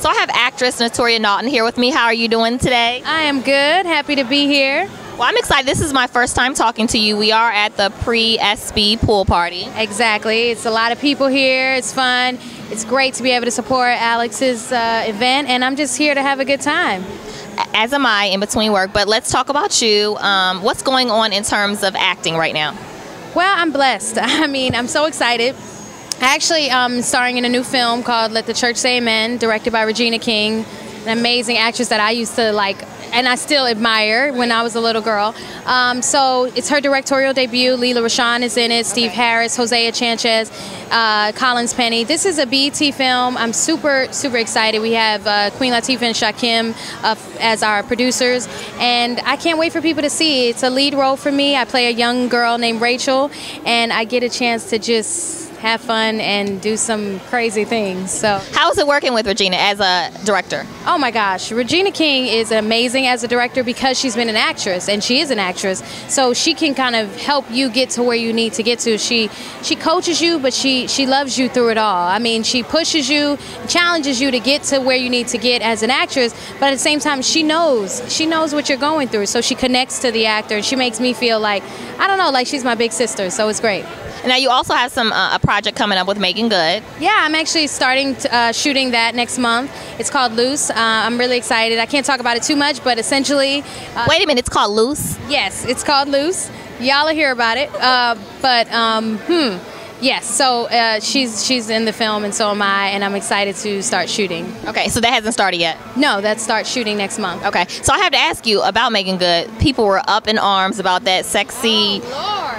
So I have actress Naturi Naughton here with me. How are you doing today? I am good. Happy to be here. Well, I'm excited. This is my first time talking to you. We are at the pre-SB pool party. Exactly. It's a lot of people here. It's fun. It's great to be able to support Alex's event, and I'm just here to have a good time. As am I, in between work. But let's talk about you. What's going on in terms of acting right now? Well, I'm blessed. I mean, I'm so excited. Actually, I'm starring in a new film called Let the Church Say Amen, directed by Regina, an amazing actress that I used to like, and I still admire when I was a little girl. So it's her directorial debut. Lela Rashawn is in it, Steve Harris, Hosea Chanchez, Collins Penny. This is a BET film. I'm super, super excited. We have Queen Latifah and Shakim as our producers, and I can't wait for people to see it. It's a lead role for me. I play a young girl named Rachel, and I get a chance to just have fun and do some crazy things. So how is it working with Regina as a director? Oh my gosh, Regina King is amazing as a director because she's been an actress, and she is an actress, so she can kind of help you get to where you need to get to. She coaches you, but she loves you through it all. I mean, she pushes you, challenges you to get to where you need to get as an actress, but at the same time she knows what you're going through, so she connects to the actor, and she makes me feel like, I don't know, like she's my big sister, so it's great. Now you also have some a project coming up with Megan Good. Yeah, I'm actually starting shooting that next month. It's called Loose. I'm really excited. I can't talk about it too much, but essentially... Wait a minute, it's called Loose? Yes, it's called Loose. Y'all will hear about it. Yes, so she's in the film, and so am I, and I'm excited to start shooting. Okay, so that hasn't started yet? No, that starts shooting next month. Okay, so I have to ask you about Megan Good. People were up in arms about that sexy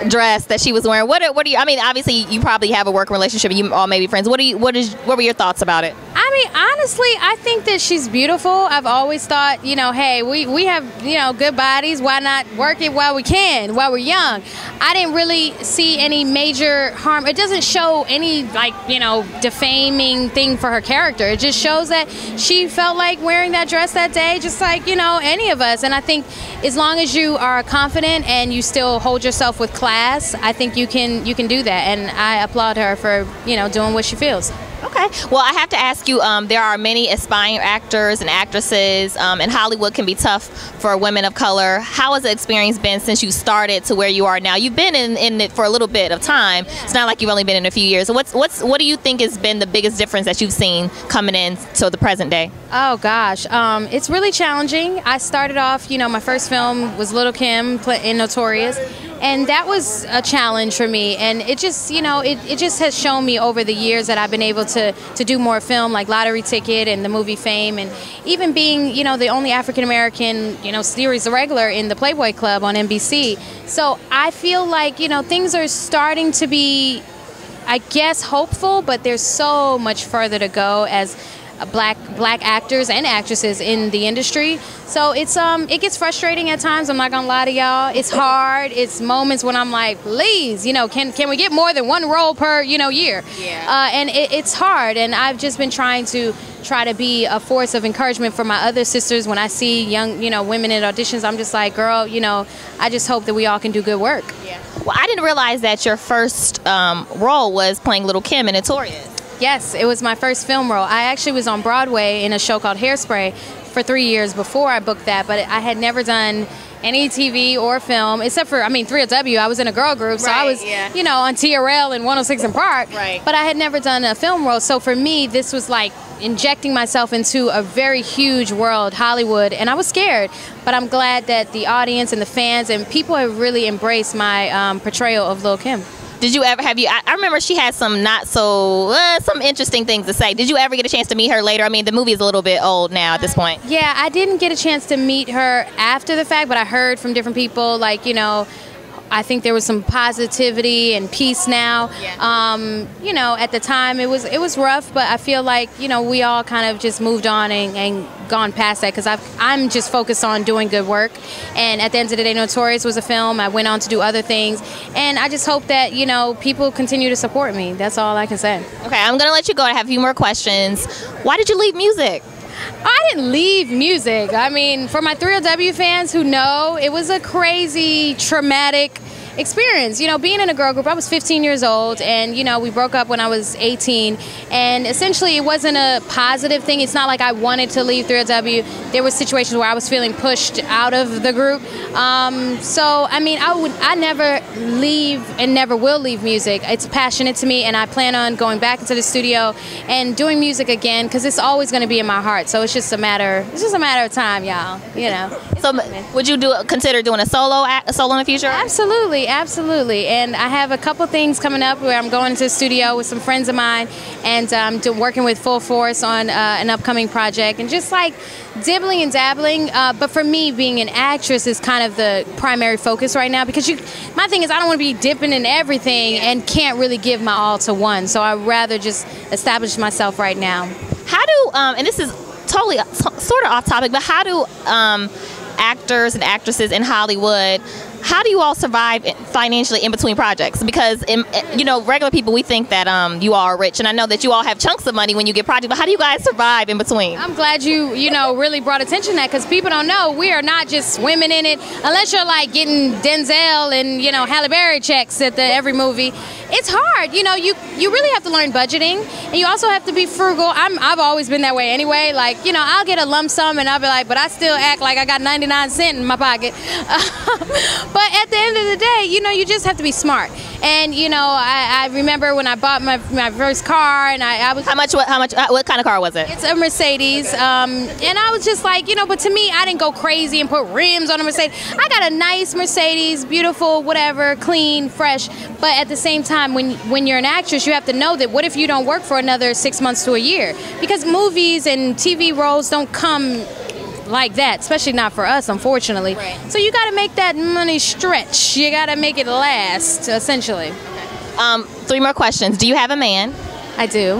dress that she was wearing. What do you? I mean, obviously you probably have a working relationship, and you all may be friends. What were your thoughts about it? I mean, honestly, I think that she's beautiful. I've always thought, you know, hey, we have, you know, good bodies. Why not work it while we can, while we're young? I didn't really see any major harm. It doesn't show any, like, you know, defaming thing for her character. It just shows that she felt like wearing that dress that day, just like, you know, any of us. And I think as long as you are confident and you still hold yourself with class, I think you can do that. And I applaud her for, you know, doing what she feels. Okay. Well, I have to ask you, there are many aspiring actors and actresses, and Hollywood can be tough for women of color. How has the experience been since you started to where you are now? You've been in it for a little bit of time. It's not like you've only been in a few years. So what do you think has been the biggest difference that you've seen coming in to the present day? Oh gosh, it's really challenging. I started off, you know, my first film was Lil Kim in Notorious, and that was a challenge for me. And it just, you know, it just has shown me over the years that I've been able to do more film, like Lottery Ticket and the movie Fame, and even being, you know, the only African American, you know, series regular in the Playboy Club on NBC. So I feel like, you know, things are starting to be, I guess, hopeful, but there's so much further to go as black actors and actresses in the industry. So it's it gets frustrating at times. I'm not gonna lie to y'all. It's hard. It's moments when I'm like, please, you know, can we get more than one role per, you know, year? Yeah. And it's hard. And I've just been trying to be a force of encouragement for my other sisters. When I see young, you know, women in auditions, I'm just like, girl, you know, I just hope that we all can do good work. Yeah. Well, I didn't realize that your first role was playing Lil Kim in Notorious. Yes, it was my first film role. I actually was on Broadway in a show called Hairspray for 3 years before I booked that, but I had never done any TV or film, except for, I mean, 3LW. I was in a girl group, so I was, you know, on TRL and 106 in Park, but I had never done a film role. So for me, this was like injecting myself into a very huge world, Hollywood, and I was scared, but I'm glad that the audience and the fans and people have really embraced my portrayal of Lil Kim. Did you ever I remember she had some some interesting things to say. Did you ever get a chance to meet her later? I mean, the movie is a little bit old now at this point. Yeah, I didn't get a chance to meet her after the fact, but I heard from different people, like, you know, I think there was some positivity and peace now. Yeah. You know, at the time it was rough, but I feel like, you know, we all kind of just moved on and gone past that, because I'm just focused on doing good work. And at the end of the day, Notorious was a film. I went on to do other things, and I just hope that, you know, people continue to support me. That's all I can say. Okay, I'm gonna let you go. I have a few more questions. Why did you leave music? I didn't leave music. I mean, for my 3LW fans who know, it was a crazy, traumatic experience. You know, being in a girl group, I was 15 years old, and you know, we broke up when I was 18, and essentially it wasn't a positive thing. It's not like I wanted to leave 3LW. There were situations where I was feeling pushed out of the group. So I mean, I never leave and never will leave music. It's passionate to me, and I plan on going back into the studio and doing music again, because it's always going to be in my heart. So it's just a matter of time, y'all. You know. So would you consider doing a solo in the future? Absolutely, absolutely. And I have a couple things coming up where I'm going to the studio with some friends of mine, and working with Full Force on an upcoming project, and just like dibbling and dabbling. But for me, being an actress is kind of the primary focus right now, because my thing is, I don't want to be dipping in everything and can't really give my all to one. So I'd rather just establish myself right now. How do, and this is totally sort of off topic, but how do actors and actresses in Hollywood, how do you all survive financially in between projects? Because, you know, regular people, we think that you all are rich, and I know that you all have chunks of money when you get projects, but how do you guys survive in between? I'm glad you really brought attention to that, because people don't know we are not just women in it. Unless you're like getting Denzel and, you know, Halle Berry checks at every movie. It's hard. You know, you really have to learn budgeting, and you also have to be frugal. I've always been that way anyway. Like, you know, I'll get a lump sum and I'll be like, but I still act like I got 99 cents in my pocket. But at the end of the day, you know, you just have to be smart. And you know, I remember when I bought my first car, and I was what kind of car was it? It's a Mercedes, and I was just like, you know, but to me, I didn't go crazy and put rims on a Mercedes. I got a nice Mercedes, beautiful, whatever, clean, fresh. But at the same time, when you're an actress, you have to know that what if you don't work for another 6 months to a year? Because movies and TV roles don't come like that, especially not for us, unfortunately. Right. So you got to make that money stretch. You got to make it last, essentially. 3 more questions. Do you have a man? I do.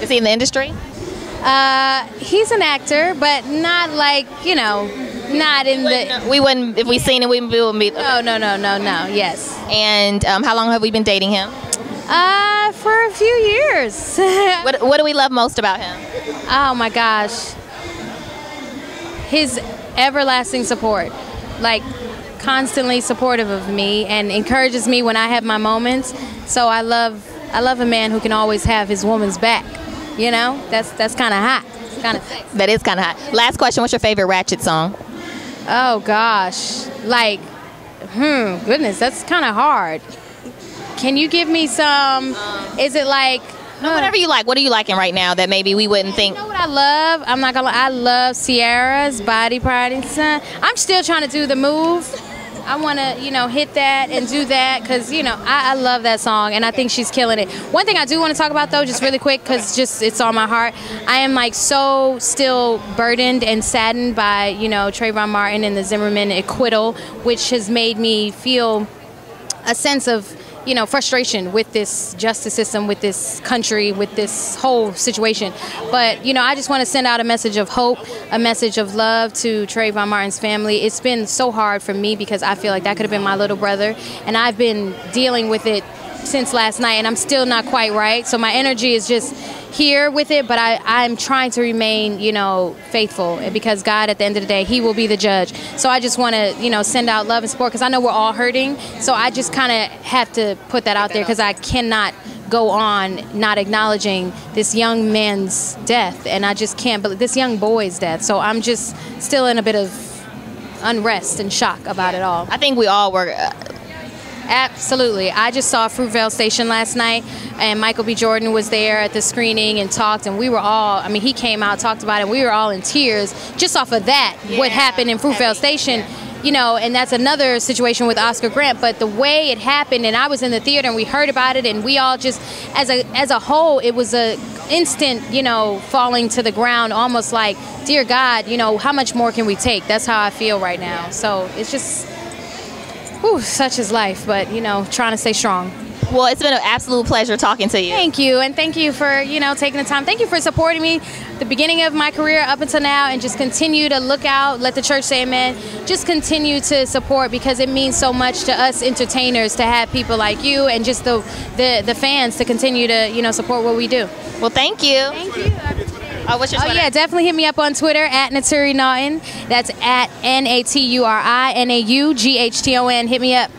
Is he in the industry? He's an actor, but not like, you know, not in the... We wouldn't, if we seen him, we wouldn't be... No, yes. And how long have we been dating him? For a few years. What do we love most about him? Oh my gosh. His everlasting support. Like, constantly supportive of me and encourages me when I have my moments. So I love a man who can always have his woman's back. You know? That's kind of hot. It's kind of sexy. That is kind of hot. Last question, what's your favorite Ratchet song? Oh gosh. Like, goodness, that's kind of hard. Can you give me some, is it like... Whatever you like. What are you liking right now that maybe we wouldn't think? You know what I love? I'm not gonna lie. I love Ciara's Body Party Son. I'm still trying to do the move. I want to, you know, hit that and do that, because, you know, I love that song, and I think she's killing it. One thing I do want to talk about, though, just really quick, because just it's on my heart. I am, like, so still burdened and saddened by, you know, Trayvon Martin and the Zimmerman acquittal, which has made me feel a sense of, you know, frustration with this justice system, with this country, with this whole situation. But, you know, I just want to send out a message of hope, a message of love to Trayvon Martin's family. It's been so hard for me, because I feel like that could have been my little brother, and I've been dealing with it since last night, and I'm still not quite right. So my energy is just here with it, but I'm trying to remain, you know, faithful, because God, at the end of the day, He will be the judge. So I just want to, you know, send out love and support, because I know we're all hurting. So I just kind of have to put that out there, because I cannot go on not acknowledging this young man's death, and I just can't believe this young boy's death. So I'm just still in a bit of unrest and shock about it all. I think we all were. Absolutely. I just saw Fruitvale Station last night, and Michael B. Jordan was there at the screening and talked, and we were all, I mean, he came out, talked about it, and we were all in tears just off of that, what happened in Fruitvale Station. You know, and that's another situation with Oscar Grant, but the way it happened, and I was in the theater and we heard about it, and we all just, as a whole, it was a instant, you know, falling to the ground, almost like, dear God, you know, how much more can we take? That's how I feel right now. So it's just, whew, such is life, but, you know, trying to stay strong. Well, it's been an absolute pleasure talking to you. Thank you, and thank you for, you know, taking the time. Thank you for supporting me the beginning of my career up until now, and just continue to look out, let the church say amen. Just continue to support, because it means so much to us entertainers to have people like you and just the fans to continue to, you know, support what we do. Well, thank you. Thank you. What's your Twitter? Yeah, definitely hit me up on Twitter at Naturi Naughton. That's at NATURI NAUGHTON. Hit me up.